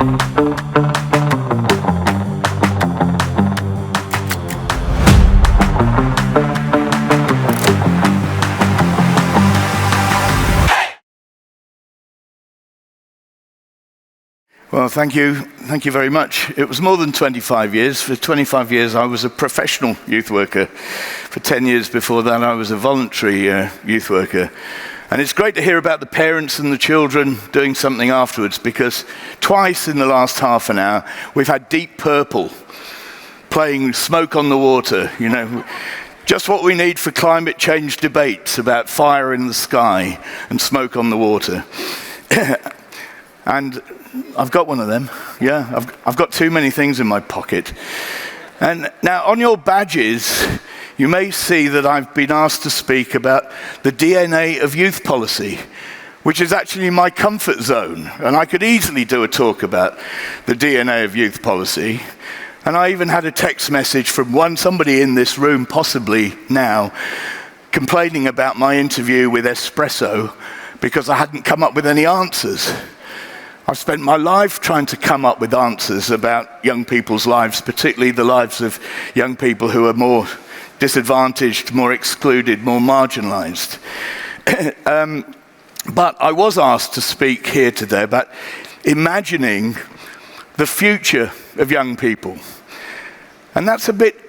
Well, thank you very much. It was more than 25 years. For 25 years, I was a professional youth worker. For 10 years before that, I was a voluntary youth worker. And it's great to hear about the parents and the children doing something afterwards, because twice in the last half an hour, we've had Deep Purple playing Smoke on the Water, you know, just what we need for climate change debates about fire in the sky and smoke on the water. And I've got one of them, yeah. I've got too many things in my pocket. And now on your badges, you may see that I've been asked to speak about the DNA of youth policy, which is actually my comfort zone. And I could easily do a talk about the DNA of youth policy. And I even had a text message from somebody in this room, possibly now, complaining about my interview with Espresso because I hadn't come up with any answers. I've spent my life trying to come up with answers about young people's lives, particularly the lives of young people who are more disadvantaged, more excluded, more marginalized. But I was asked to speak here today about imagining the future of young people. And that's a bit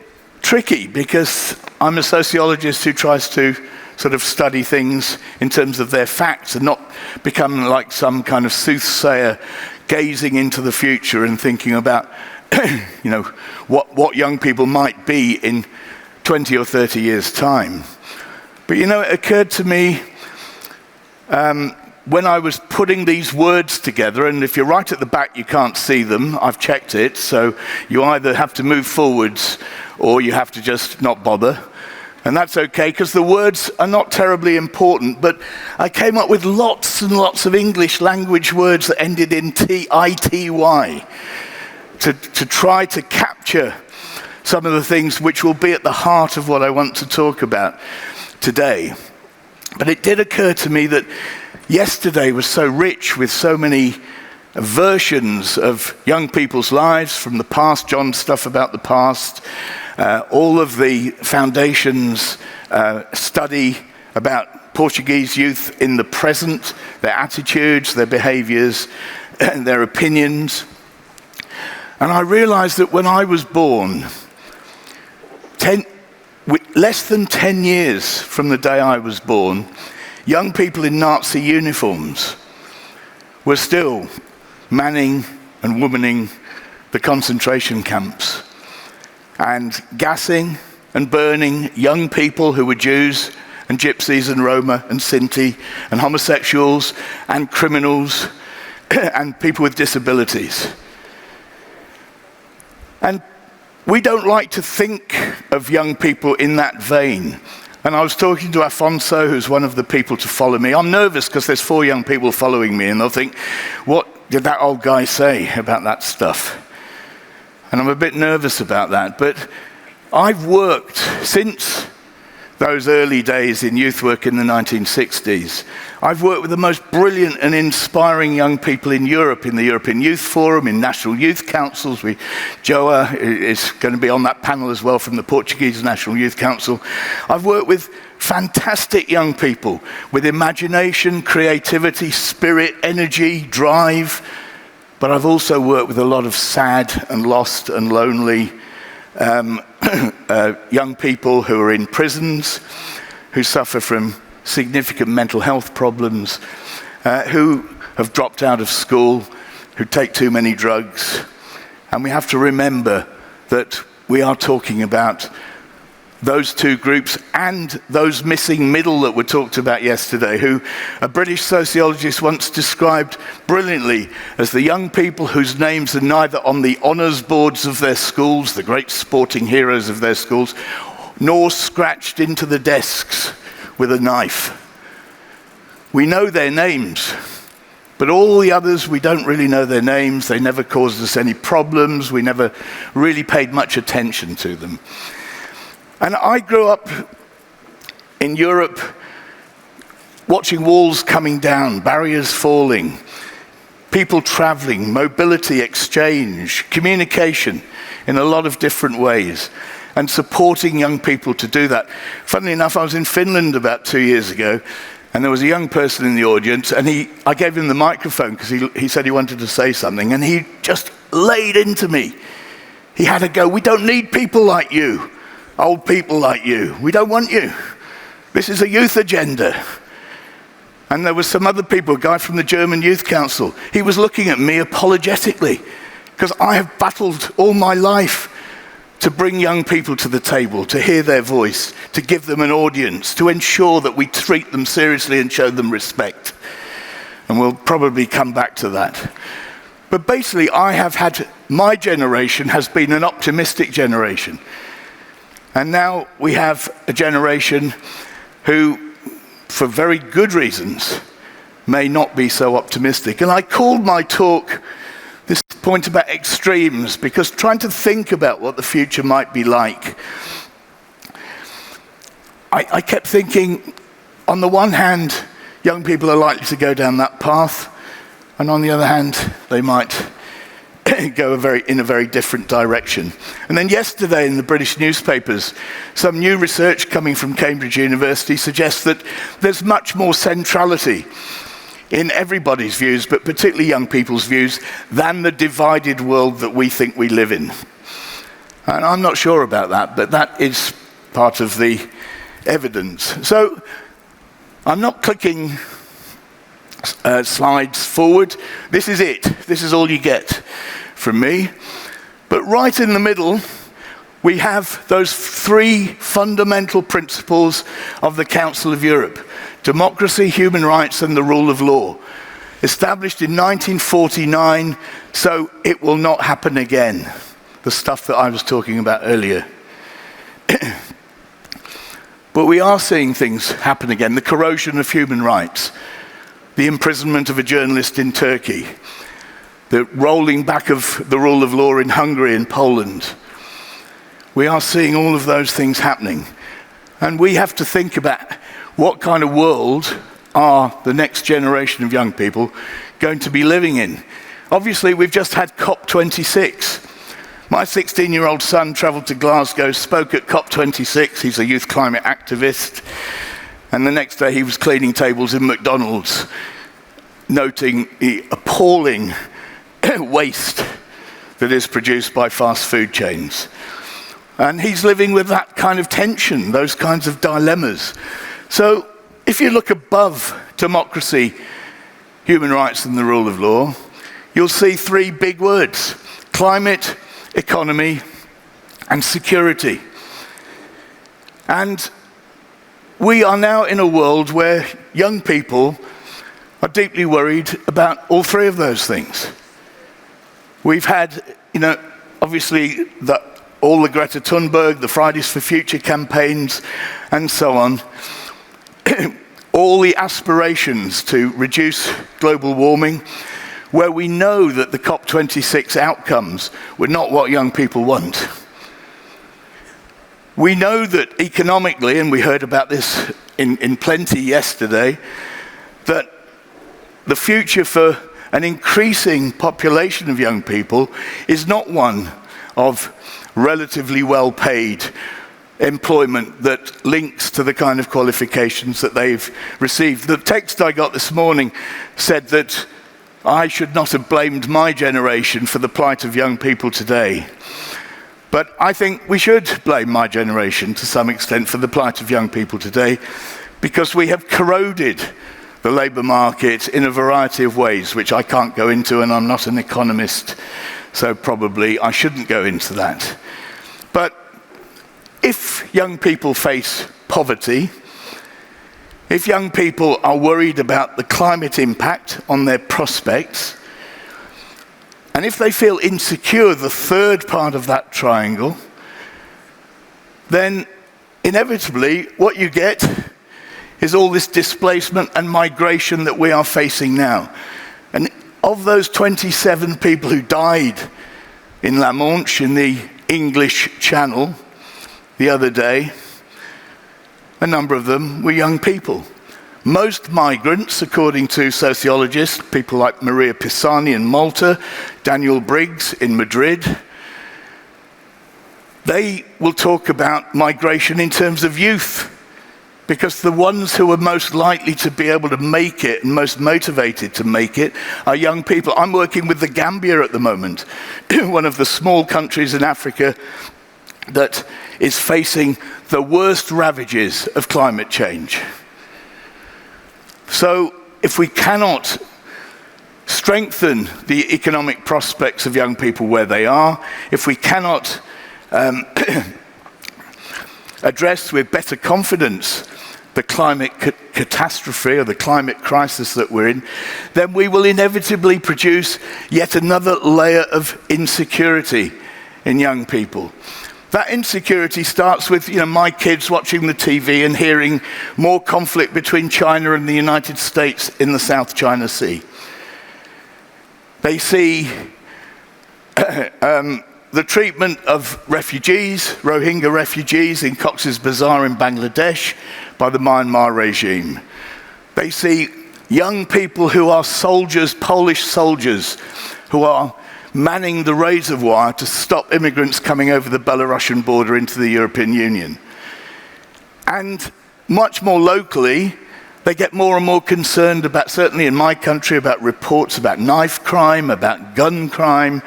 tricky because I'm a sociologist who tries to sort of study things in terms of their facts and not become like some kind of soothsayer gazing into the future and thinking about you know, what young people might be in 20 or 30 years' time. But you know, it occurred to me when I was putting these words together, and if you're right at the back you can't see them, I've checked it, so you either have to move forwards or you have to just not bother. And that's okay, because the words are not terribly important, but I came up with lots and lots of English language words that ended in T-I-T-Y to try to capture some of the things which will be at the heart of what I want to talk about today. But it did occur to me that yesterday was so rich with so many versions of young people's lives from the past, John's stuff about the past, all of the foundations study about Portuguese youth in the present, their attitudes, their behaviors, their opinions. And I realized that when I was born, less than 10 years from the day I was born, young people in Nazi uniforms were still manning and womaning the concentration camps and gassing and burning young people who were Jews and Gypsies and Roma and Sinti and homosexuals and criminals and people with disabilities. And we don't like to think of young people in that vein. And I was talking to Afonso, who's one of the people to follow me. I'm nervous because there's 4 young people following me, and they'll think, what did that old guy say about that stuff? And I'm a bit nervous about that. But I've worked since those early days in youth work in the 1960s. I've worked with the most brilliant and inspiring young people in Europe, in the European Youth Forum, in national youth councils. Joa is going to be on that panel as well from the Portuguese National Youth Council. I've worked with fantastic young people with imagination, creativity, spirit, energy, drive. But I've also worked with a lot of sad and lost and lonely young people who are in prisons, who suffer from significant mental health problems, who have dropped out of school, who take too many drugs. And we have to remember that we are talking about those two groups and those missing middle that were talked about yesterday, who a British sociologist once described brilliantly as the young people whose names are neither on the honours boards of their schools, the great sporting heroes of their schools, nor scratched into the desks with a knife. We know their names, but all the others, we don't really know their names. They never caused us any problems. We never really paid much attention to them. And I grew up in Europe watching walls coming down, barriers falling, people traveling, mobility, exchange, communication in a lot of different ways, and supporting young people to do that. Funnily enough, I was in Finland about 2 years ago, and there was a young person in the audience, and I gave him the microphone because he said he wanted to say something, and he just laid into me. He had to go, "We don't need people like you, old people like you. We don't want you. This is a youth agenda." And there was some other people, a guy from the German Youth Council. He was looking at me apologetically, because I have battled all my life to bring young people to the table, to hear their voice, to give them an audience, to ensure that we treat them seriously and show them respect. And we'll probably come back to that. But basically, my generation has been an optimistic generation. And now we have a generation who, for very good reasons, may not be so optimistic. And I called my talk this point about extremes, because trying to think about what the future might be like, I kept thinking, on the one hand, young people are likely to go down that path, and on the other hand, they might go in a very different direction. And then yesterday in the British newspapers, some new research coming from Cambridge University suggests that there's much more centrality in everybody's views, but particularly young people's views, than the divided world that we think we live in. And I'm not sure about that, but that is part of the evidence. So I'm not clicking slides forward. This is it. This is all you get from me. But right in the middle, we have those three fundamental principles of the Council of Europe: democracy, human rights, and the rule of law. Established in 1949, so it will not happen again. The stuff that I was talking about earlier. But we are seeing things happen again. The corrosion of human rights, the imprisonment of a journalist in Turkey, the rolling back of the rule of law in Hungary and Poland. We are seeing all of those things happening. And we have to think about what kind of world are the next generation of young people going to be living in. Obviously, we've just had COP26. My 16-year-old son traveled to Glasgow, spoke at COP26. He's a youth climate activist. And the next day he was cleaning tables in McDonald's, noting the appalling waste that is produced by fast food chains. And he's living with that kind of tension, those kinds of dilemmas. So if you look above democracy, human rights, and the rule of law, you'll see three big words: climate, economy, and security. And we are now in a world where young people are deeply worried about all three of those things. We've had, obviously, all the Greta Thunberg, the Fridays for Future campaigns, and so on. All the aspirations to reduce global warming, where we know that the COP26 outcomes were not what young people want. We know that economically, and we heard about this in plenty yesterday, that the future for an increasing population of young people is not one of relatively well-paid employment that links to the kind of qualifications that they've received. The text I got this morning said that I should not have blamed my generation for the plight of young people today. But I think we should blame my generation to some extent for the plight of young people today, because we have corroded the labour market in a variety of ways, which I can't go into, and I'm not an economist, so probably I shouldn't go into that. But if young people face poverty, if young people are worried about the climate impact on their prospects, and if they feel insecure, the third part of that triangle, then inevitably what you get is all this displacement and migration that we are facing now. And of those 27 people who died in La Manche, in the English Channel, the other day, a number of them were young people. Most migrants, according to sociologists, people like Maria Pisani in Malta, Daniel Briggs in Madrid, they will talk about migration in terms of youth, because the ones who are most likely to be able to make it and most motivated to make it are young people. I'm working with the Gambia at the moment, one of the small countries in Africa that is facing the worst ravages of climate change. So if we cannot strengthen the economic prospects of young people where they are, if we cannot address with better confidence the climate catastrophe or the climate crisis that we're in, then we will inevitably produce yet another layer of insecurity in young people. That insecurity starts with, my kids watching the TV and hearing more conflict between China and the United States in the South China Sea. They see the treatment of refugees, Rohingya refugees in Cox's Bazar in Bangladesh by the Myanmar regime. They see young people who are soldiers, Polish soldiers, who are manning the razor wire to stop immigrants coming over the Belarusian border into the European Union. And much more locally, they get more and more concerned about, certainly in my country, about reports about knife crime, about gun crime,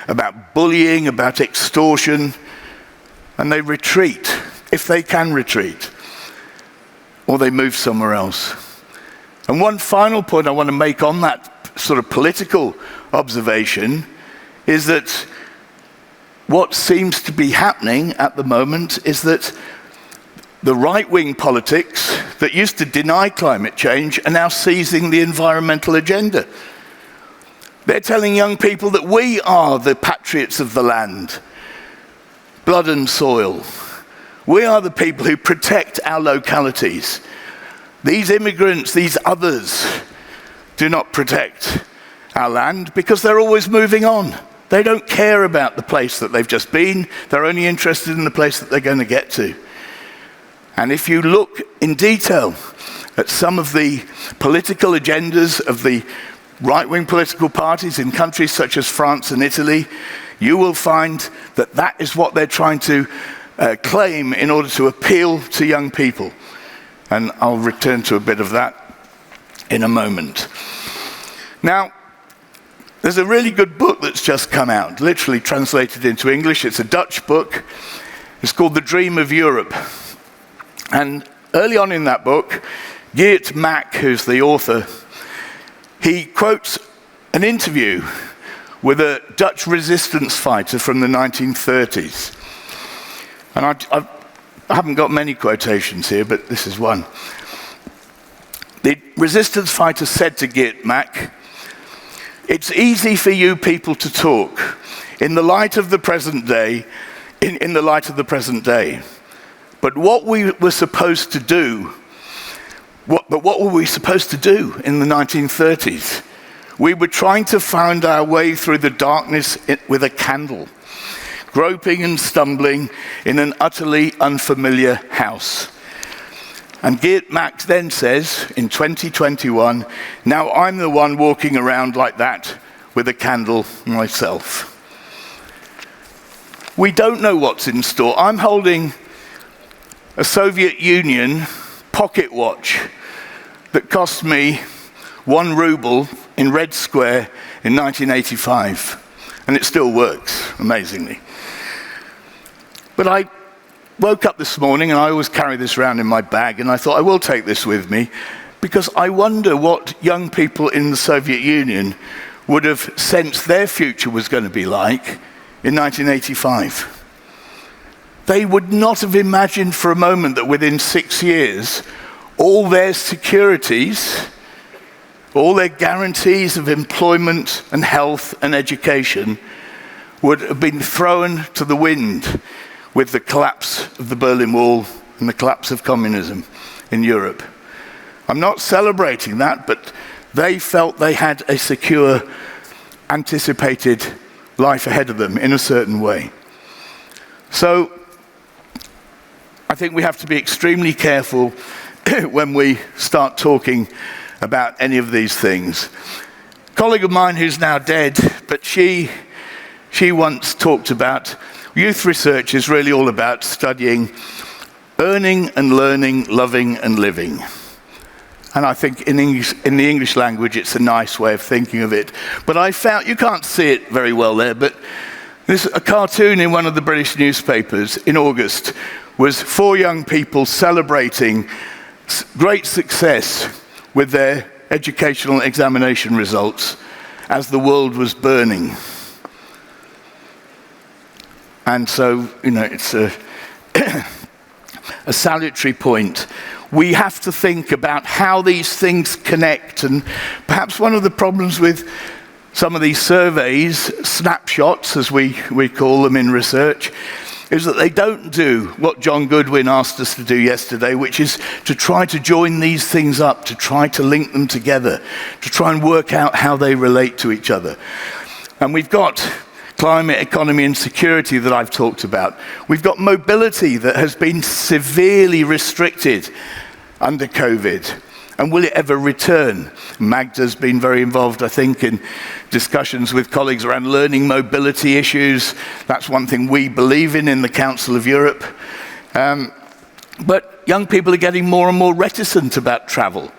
about bullying, about extortion, and they retreat, if they can retreat, or they move somewhere else. And one final point I want to make on that sort of political observation is that what seems to be happening at the moment is that the right-wing politics that used to deny climate change are now seizing the environmental agenda. They're telling young people that we are the patriots of the land, blood and soil. We are the people who protect our localities. These immigrants, these others, do not protect our land because they're always moving on. They don't care about the place that they've just been. They're only interested in the place that they're going to get to. And if you look in detail at some of the political agendas of the right-wing political parties in countries such as France and Italy, you will find that that is what they're trying to claim in order to appeal to young people. And I'll return to a bit of that in a moment. Now, there's a really good book that's just come out, literally translated into English. It's a Dutch book. It's called The Dream of Europe. And early on in that book, Geert Mak, who's the author, he quotes an interview with a Dutch resistance fighter from the 1930s. And I haven't got many quotations here, but this is one. The resistance fighter said to Geert Mak, "It's easy for you people to talk in the light of the present day, in the light of the present day. But what we were supposed to do, what were we supposed to do in the 1930s? We were trying to find our way through the darkness with a candle, groping and stumbling in an utterly unfamiliar house." And Geert Mak then says, in 2021, "Now I'm the one walking around like that with a candle myself." We don't know what's in store. I'm holding a Soviet Union pocket watch that cost me 1 ruble in Red Square in 1985. And it still works, amazingly. But I woke up this morning, and I always carry this around in my bag, and I thought I will take this with me, because I wonder what young people in the Soviet Union would have sensed their future was going to be like in 1985. They would not have imagined for a moment that within 6 years, all their securities, all their guarantees of employment and health and education would have been thrown to the wind with the collapse of the Berlin Wall and the collapse of communism in Europe. I'm not celebrating that, but they felt they had a secure, anticipated life ahead of them in a certain way. So I think we have to be extremely careful when we start talking about any of these things. A colleague of mine who's now dead, but she once talked about youth research is really all about studying earning and learning, loving and living. And I think in the English language, it's a nice way of thinking of it. But I found, you can't see it very well there, but a cartoon in one of the British newspapers in August was 4 young people celebrating great success with their educational examination results as the world was burning. And so, it's a salutary point. We have to think about how these things connect, and perhaps one of the problems with some of these surveys, snapshots as we call them in research, is that they don't do what John Goodwin asked us to do yesterday, which is to try to join these things up, to try to link them together, to try and work out how they relate to each other. And we've got climate, economy and security that I've talked about. We've got mobility that has been severely restricted under COVID. And will it ever return? Magda's been very involved, I think, in discussions with colleagues around learning mobility issues. That's one thing we believe in the Council of Europe. But young people are getting more and more reticent about travel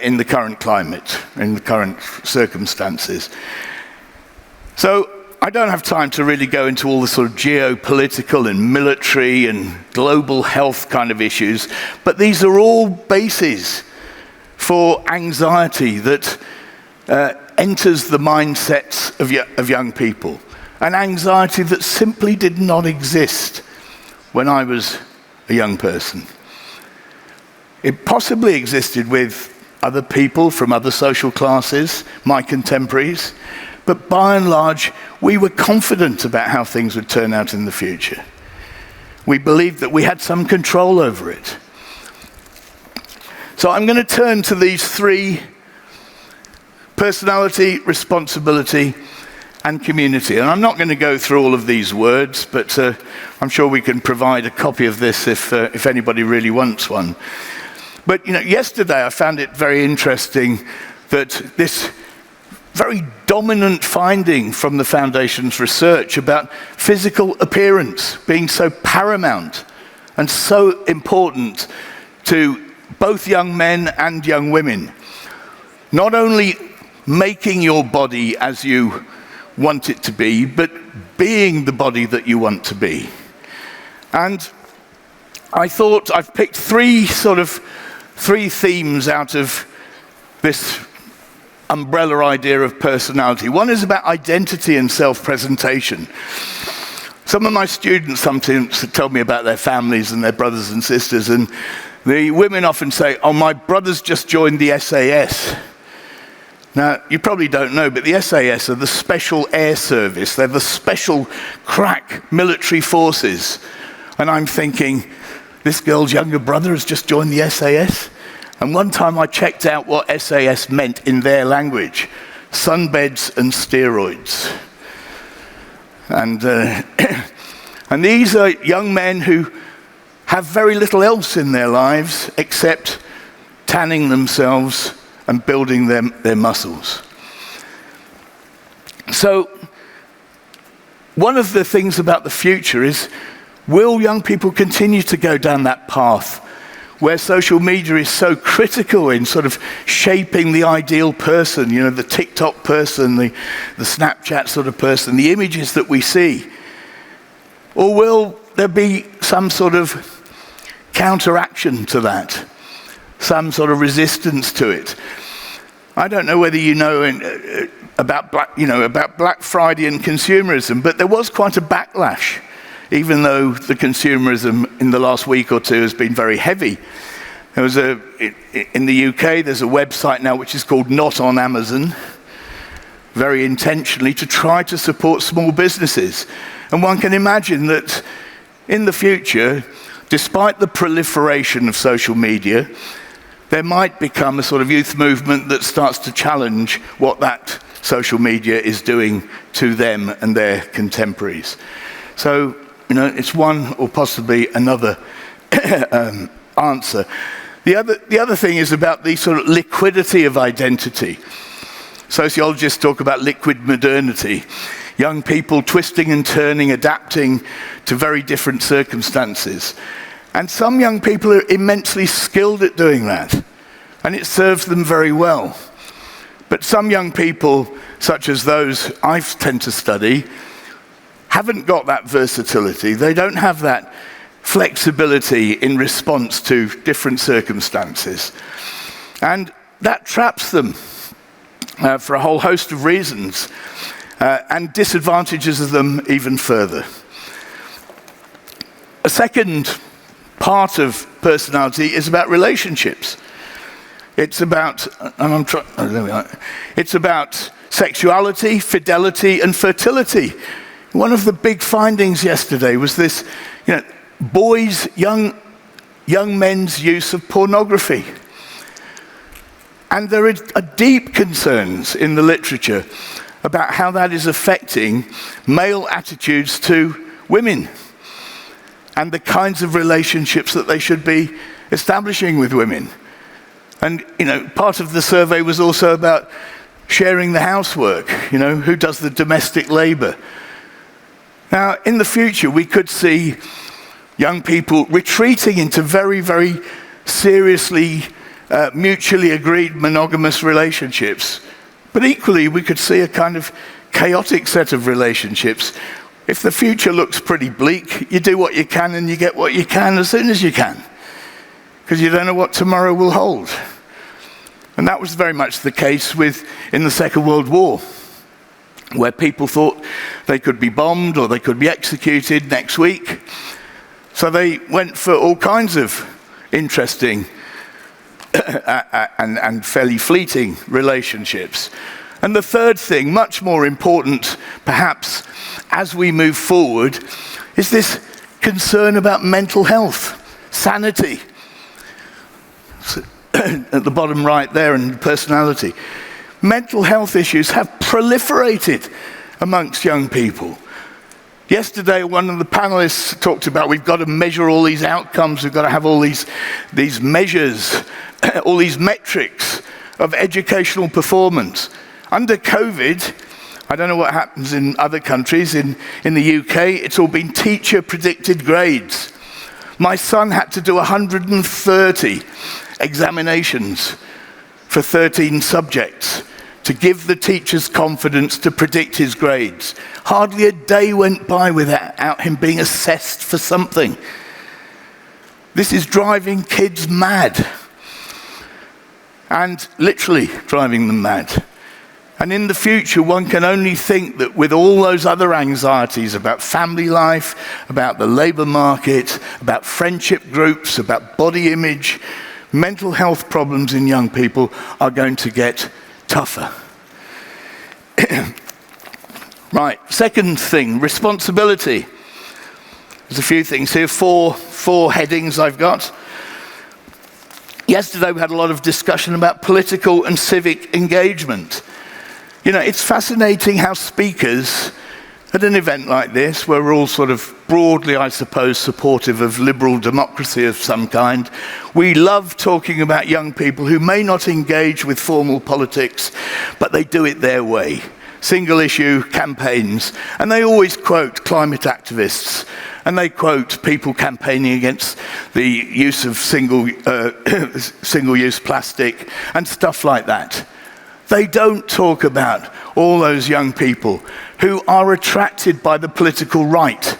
in the current climate, in the current circumstances. So I don't have time to really go into all the sort of geopolitical and military and global health kind of issues, but these are all bases for anxiety that enters the mindsets of young people. An anxiety that simply did not exist when I was a young person. It possibly existed with other people from other social classes, my contemporaries, but by and large, we were confident about how things would turn out in the future. We believed that we had some control over it. So I'm going to turn to these 3: personality, responsibility, and community. And I'm not going to go through all of these words, but I'm sure we can provide a copy of this if anybody really wants one. But yesterday I found it very interesting that this very dominant finding from the Foundation's research about physical appearance being so paramount and so important to both young men and young women. Not only making your body as you want it to be, but being the body that you want to be. And I thought I've picked 3 themes out of this umbrella idea of personality. One is about identity and self-presentation. Some of my students sometimes tell me about their families and their brothers and sisters, and the women often say, "Oh, my brother's just joined the SAS." Now, you probably don't know, but the SAS are the Special Air Service. They're the special crack military forces. And I'm thinking, this girl's younger brother has just joined the SAS? And one time I checked out what SAS meant in their language: sunbeds and steroids. And these are young men who have very little else in their lives except tanning themselves and building their muscles. So one of the things about the future is, will young people continue to go down that path where social media is so critical in sort of shaping the ideal person, the TikTok person, the Snapchat sort of person, the images that we see? Or will there be some sort of counteraction to that? Some sort of resistance to it? I don't know whether you know about Black Friday and consumerism, but there was quite a backlash, even though the consumerism in the last week or 2 has been very heavy. There was in the UK, there's a website now which is called Not on Amazon, very intentionally to try to support small businesses. And one can imagine that in the future, despite the proliferation of social media, there might become a sort of youth movement that starts to challenge what that social media is doing to them and their contemporaries. So, it's one or possibly another answer. The other thing is about the sort of liquidity of identity. Sociologists talk about liquid modernity. Young people twisting and turning, adapting to very different circumstances. And some young people are immensely skilled at doing that, and it serves them very well. But some young people, such as those I tend to study, haven't got that versatility. They don't have that flexibility in response to different circumstances. And that traps them for a whole host of reasons, and disadvantages them even further. A second part of personality is about relationships. It's about, it's about sexuality, fidelity, and fertility. One of the big findings yesterday was this, boys, young men's use of pornography. And there are deep concerns in the literature about how that is affecting male attitudes to women and the kinds of relationships that they should be establishing with women. And, part of the survey was also about sharing the housework, who does the domestic labor. Now, in the future, we could see young people retreating into very, very seriously mutually agreed monogamous relationships. But equally, we could see a kind of chaotic set of relationships. If the future looks pretty bleak, you do what you can and you get what you can as soon as you can, because you don't know what tomorrow will hold. And that was very much the case in the Second World War, where people thought they could be bombed or they could be executed next week. So they went for all kinds of interesting and fairly fleeting relationships. And the third thing, much more important perhaps as we move forward, is this concern about mental health, sanity. At the bottom right there, and personality. Mental health issues have proliferated amongst young people. Yesterday, one of the panelists talked about we've got to measure all these outcomes, we've got to have all these measures, all these metrics of educational performance. Under COVID, I don't know what happens in other countries, in the UK, it's all been teacher-predicted grades. My son had to do 130 examinations for 13 subjects to give the teachers confidence to predict his grades. Hardly a day went by without him being assessed for something. This is driving kids mad, and literally driving them mad. And in the future, one can only think that with all those other anxieties about family life, about the labor market, about friendship groups, about body image, mental health problems in young people are going to get tougher. Right, second thing, responsibility. There's a few things here, four headings I've got. Yesterday we had a lot of discussion about political and civic engagement. It's fascinating how speakers at an event like this, where we're all sort of broadly, I suppose, supportive of liberal democracy of some kind, we love talking about young people who may not engage with formal politics, but they do it their way. Single issue campaigns, and they always quote climate activists, and they quote people campaigning against the use of single-use plastic and stuff like that. They don't talk about all those young people who are attracted by the political right.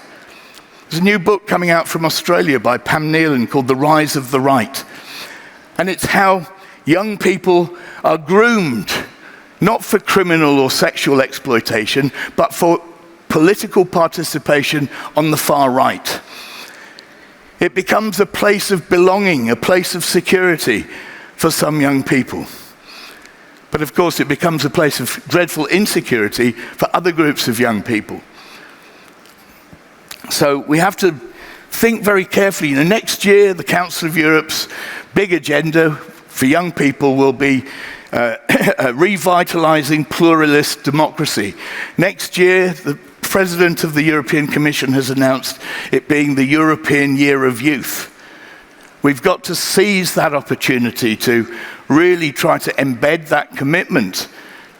There's a new book coming out from Australia by Pam Nealon called The Rise of the Right. And it's how young people are groomed, not for criminal or sexual exploitation, but for political participation on the far right. It becomes a place of belonging, a place of security for some young people. But of course, it becomes a place of dreadful insecurity for other groups of young people. So we have to think very carefully. Next year, the Council of Europe's big agenda for young people will be revitalizing pluralist democracy. Next year, the President of the European Commission has announced it being the European Year of Youth. we've got to seize that opportunity to really try to embed that commitment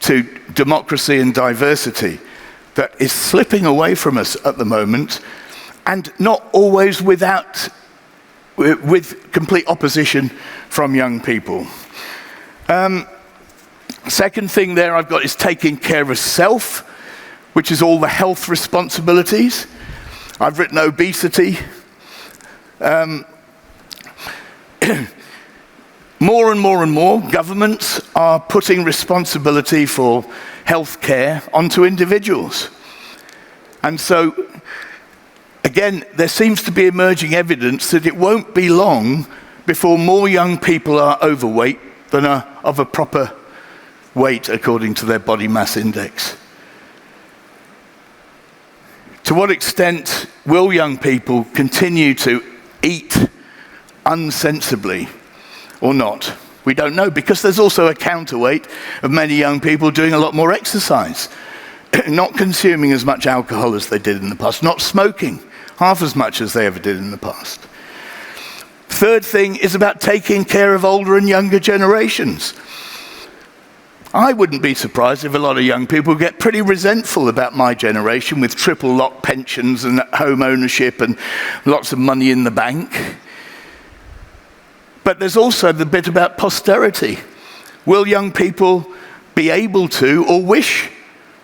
to democracy and diversity that is slipping away from us at the moment, and not always with complete opposition from young people. Second thing there I've got is taking care of self, which is all the health responsibilities. I've written obesity. More and more, governments are putting responsibility for health care onto individuals. And so, again, there seems to be emerging evidence that it won't be long before more young people are overweight than are of a proper weight according to their body mass index. To what extent will young people continue to eat unsensibly or not? We don't know, because there's also a counterweight of many young people doing a lot more exercise, not consuming as much alcohol as they did in the past, not smoking half as much as they ever did in the past. Third thing is about taking care of older and younger generations. I wouldn't be surprised if a lot of young people get pretty resentful about my generation with triple lock pensions and home ownership and lots of money in the bank. But there's also the bit about posterity. Will young people be able to or wish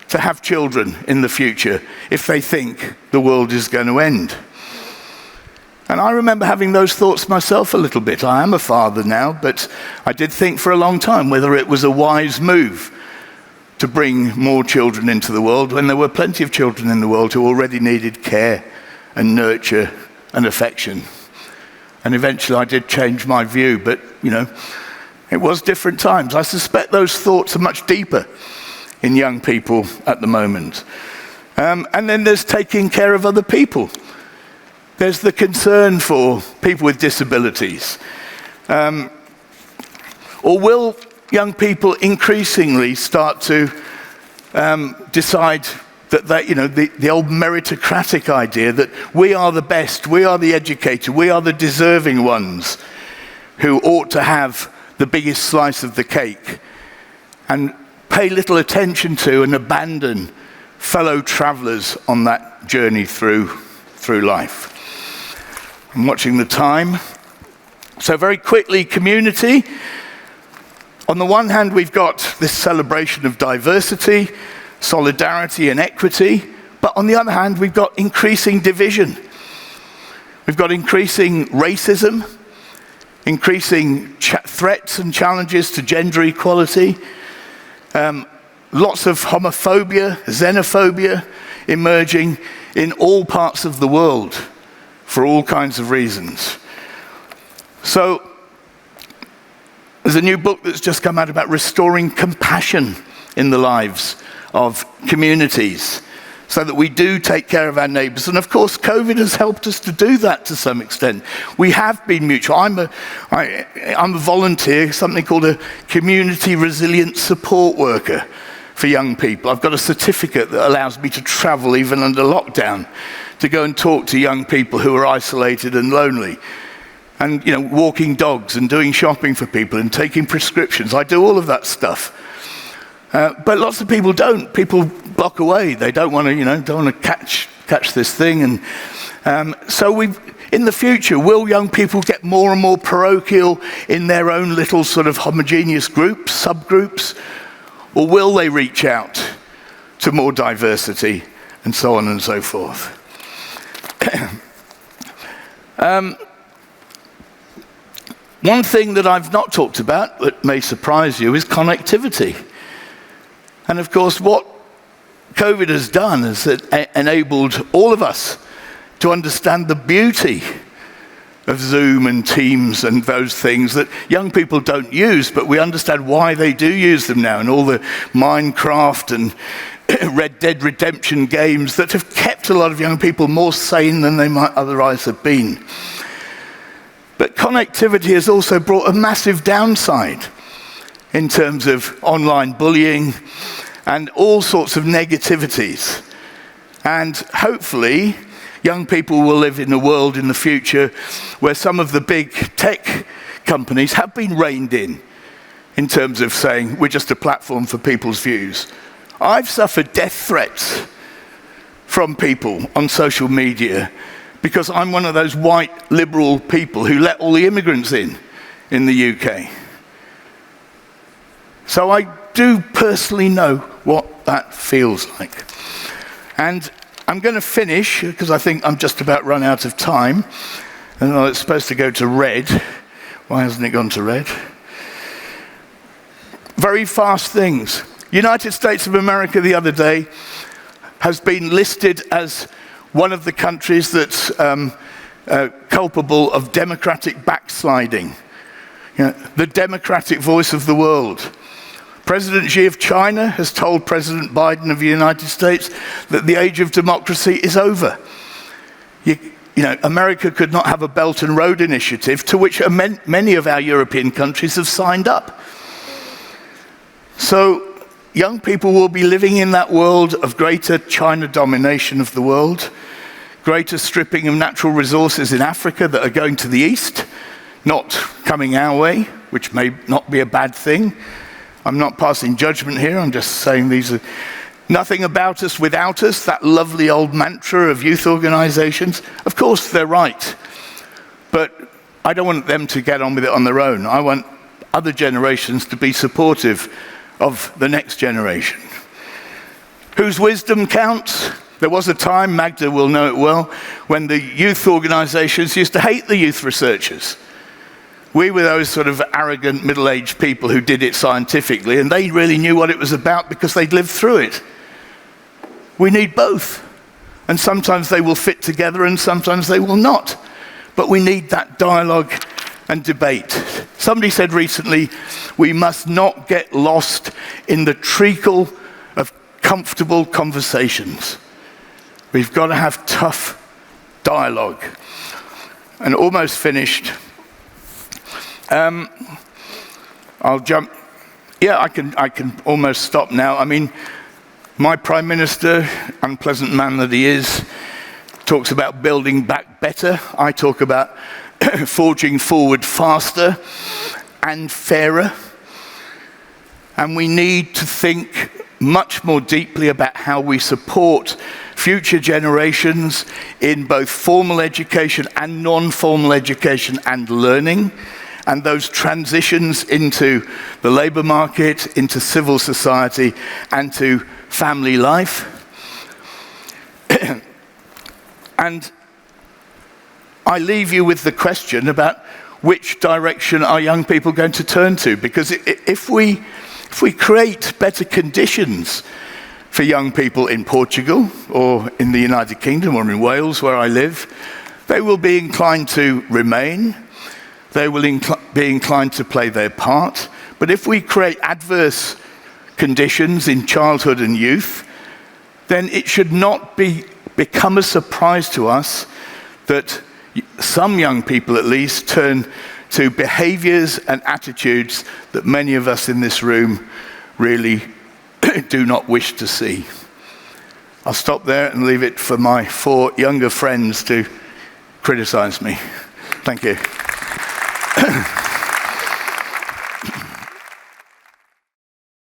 to have children in the future if they think the world is going to end? And I remember having those thoughts myself a little bit. I am a father now, but I did think for a long time whether it was a wise move to bring more children into the world when there were plenty of children in the world who already needed care and nurture and affection. And eventually I did change my view, but, it was different times. I suspect those thoughts are much deeper in young people at the moment. And then there's taking care of other people. There's the concern for people with disabilities. Or will young people increasingly start to decide that the old meritocratic idea that we are the best, we are the educated, we are the deserving ones who ought to have the biggest slice of the cake, and pay little attention to and abandon fellow travelers on that journey through life. I'm watching the time. So very quickly, community. On the one hand, we've got this celebration of diversity, solidarity and equity, but on the other hand, we've got increasing division. We've got increasing racism, increasing threats and challenges to gender equality, lots of homophobia, xenophobia emerging in all parts of the world for all kinds of reasons. So there's a new book that's just come out about restoring compassion in the lives of communities so that we do take care of our neighbors. And of course, COVID has helped us to do that to some extent. We have been mutual. I'm a volunteer, something called a community resilience support worker for young people. I've got a certificate that allows me to travel even under lockdown to go and talk to young people who are isolated and lonely. And, walking dogs and doing shopping for people and taking prescriptions. I do all of that stuff. But lots of people don't. People block away. They don't want to, catch this thing. And so in the future, will young people get more and more parochial in their own little sort of homogeneous groups, subgroups? Or will they reach out to more diversity and so on and so forth? One thing that I've not talked about that may surprise you is connectivity. And of course, what COVID has done is it enabled all of us to understand the beauty of Zoom and Teams and those things that young people don't use, but we understand why they do use them now, and all the Minecraft and Red Dead Redemption games that have kept a lot of young people more sane than they might otherwise have been. But connectivity has also brought a massive downside in terms of online bullying and all sorts of negativities. And hopefully, Young people will live in a world in the future where some of the big tech companies have been reined in terms of saying, we're just a platform for people's views. I've suffered death threats from people on social media because I'm one of those white liberal people who let all the immigrants in the UK. So I do personally know what that feels like. And I'm going to finish, because I think I'm just about run out of time. And it's supposed to go to red. Why hasn't it gone to red? Very fast things. United States of America the other day has been listed as one of the countries that's culpable of democratic backsliding. The democratic voice of the world. President Xi of China has told President Biden of the United States that the age of democracy is over. America could not have a Belt and Road Initiative to which many of our European countries have signed up. So young people will be living in that world of greater China domination of the world, greater stripping of natural resources in Africa that are going to the east, not coming our way, which may not be a bad thing. I'm not passing judgment here, I'm just saying these are nothing about us without us, that lovely old mantra of youth organizations. Of course, they're right. But I don't want them to get on with it on their own. I want other generations to be supportive of the next generation. Whose wisdom counts? There was a time, Magda will know it well, when the youth organizations used to hate the youth researchers. We were those sort of arrogant, middle-aged people who did it scientifically, and they really knew what it was about because they'd lived through it. We need both. And sometimes they will fit together and sometimes they will not. But we need that dialogue and debate. Somebody said recently, we must not get lost in the treacle of comfortable conversations. We've got to have tough dialogue. And almost finished. I'll jump. Yeah, I can almost stop now. I mean, my Prime Minister, unpleasant man that he is, talks about building back better. I talk about forging forward faster and fairer. And we need to think much more deeply about how we support future generations in both formal education and non-formal education and learning, and those transitions into the labor market, into civil society, and to family life. And I leave you with the question about which direction are young people going to turn to? Because if we create better conditions for young people in Portugal or in the United Kingdom or in Wales, where I live, they will be inclined to remain. They will be inclined to play their part. But if we create adverse conditions in childhood and youth, then it should not become a surprise to us that some young people at least turn to behaviors and attitudes that many of us in this room really do not wish to see. I'll stop there and leave it for my 4 younger friends to criticize me. Thank you.